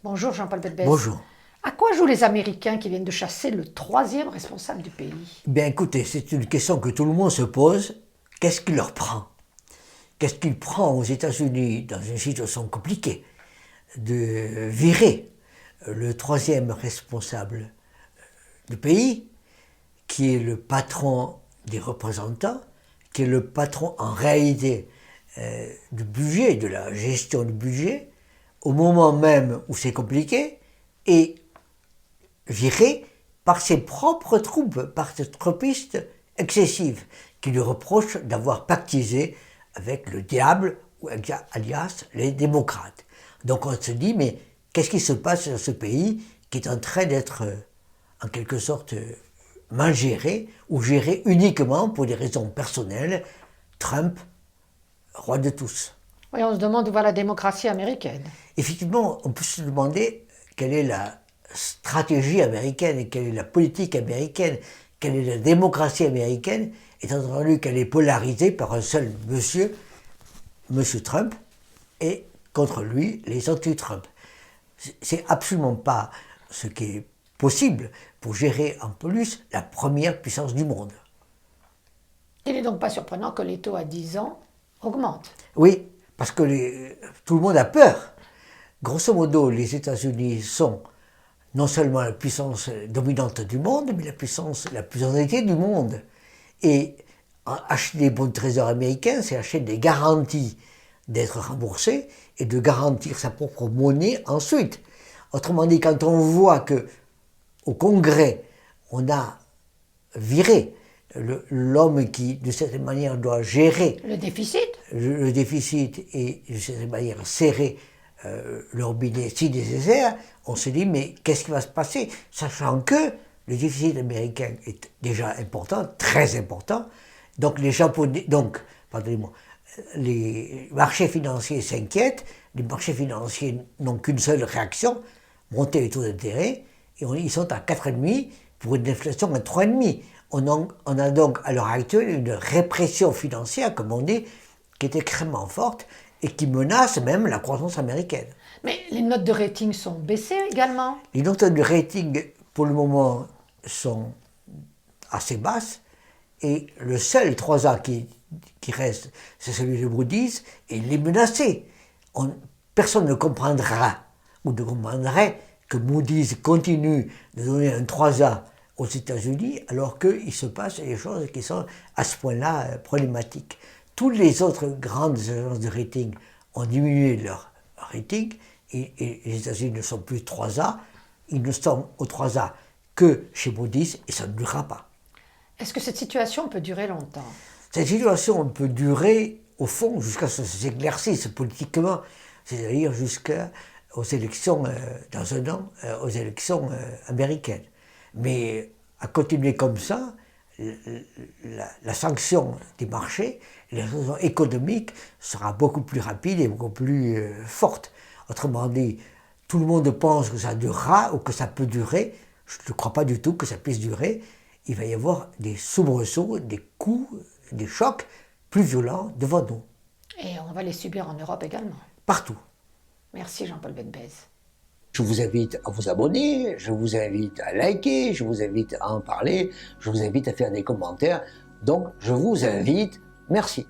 Bonjour Jean-Paul Betbès. Bonjour. À quoi jouent les Américains qui viennent de chasser le troisième responsable du pays? Bien écoutez, c'est une question que tout le monde se pose. Qu'est-ce qui leur prend? Qu'est-ce qu'il prend aux États-Unis dans une situation compliquée de virer le troisième responsable du pays, qui est le patron des représentants, qui est le patron en réalité du budget, de la gestion du budget, au moment même où c'est compliqué, et viré par ses propres troupes, par cette troupiste excessive, qui lui reproche d'avoir pactisé avec le diable, ou alias les démocrates. Donc on se dit, mais qu'est-ce qui se passe dans ce pays qui est en train d'être, en quelque sorte, mal géré, ou géré uniquement pour des raisons personnelles, Trump, roi de tous. Oui, on se demande où va la démocratie américaine. Effectivement, on peut se demander quelle est la stratégie américaine, quelle est la politique américaine, quelle est la démocratie américaine, étant entendu qu'elle est polarisée par un seul monsieur, monsieur Trump, et contre lui, les anti-Trump. C'est absolument pas ce qui est possible pour gérer en plus la première puissance du monde. Il n'est donc pas surprenant que les taux à 10 ans augmentent. Oui, parce que tout le monde a peur. Grosso modo, les États-Unis sont non seulement la puissance dominante du monde, mais la puissance la plus endettée du monde. Et acheter des bons trésors américains, c'est acheter des garanties d'être remboursé et de garantir sa propre monnaie ensuite. Autrement dit, quand on voit que au Congrès, on a viré l'homme qui, de cette manière, doit gérer Le déficit? le déficit et, de cette manière, serrer le robinet si nécessaire, on se dit, mais qu'est-ce qui va se passer? Sachant que le déficit américain est déjà important, très important, donc les Japonais, pardonnez-moi, les marchés financiers s'inquiètent, les marchés financiers n'ont qu'une seule réaction, monter les taux d'intérêt, et ils sont à 4,5 pour une inflation à 3,5. On a donc à l'heure actuelle une répression financière, comme on dit, qui est extrêmement forte et qui menace même la croissance américaine. Mais les notes de rating sont baissées également. Les notes de rating, pour le moment, sont assez basses, et le seul 3A qui reste, c'est celui de Moody's, et il est menacé. Personne ne comprendra, ou ne comprendrait, que Moody's continue de donner un 3A aux États-Unis, alors qu'il se passe des choses qui sont à ce point-là problématiques. Toutes les autres grandes agences de rating ont diminué leur rating, et les États-Unis ne sont plus 3A, ils ne sont au 3A que chez Moody's, et ça ne durera pas. Est-ce que cette situation peut durer longtemps? Cette situation peut durer, au fond, jusqu'à ce que ça s'éclaircisse politiquement, c'est-à-dire jusqu'aux élections, dans un an, aux élections américaines. Mais à continuer comme ça, la sanction des marchés, la sanction économique sera beaucoup plus rapide et beaucoup plus forte. Autrement dit, tout le monde pense que ça durera ou que ça peut durer. Je ne crois pas du tout que ça puisse durer. Il va y avoir des soubresauts, des coups, des chocs plus violents devant nous. Et on va les subir en Europe également. Partout. Merci Jean-Paul Betbès. Je vous invite à vous abonner, je vous invite à liker, je vous invite à en parler, je vous invite à faire des commentaires. Donc, je vous invite. Merci.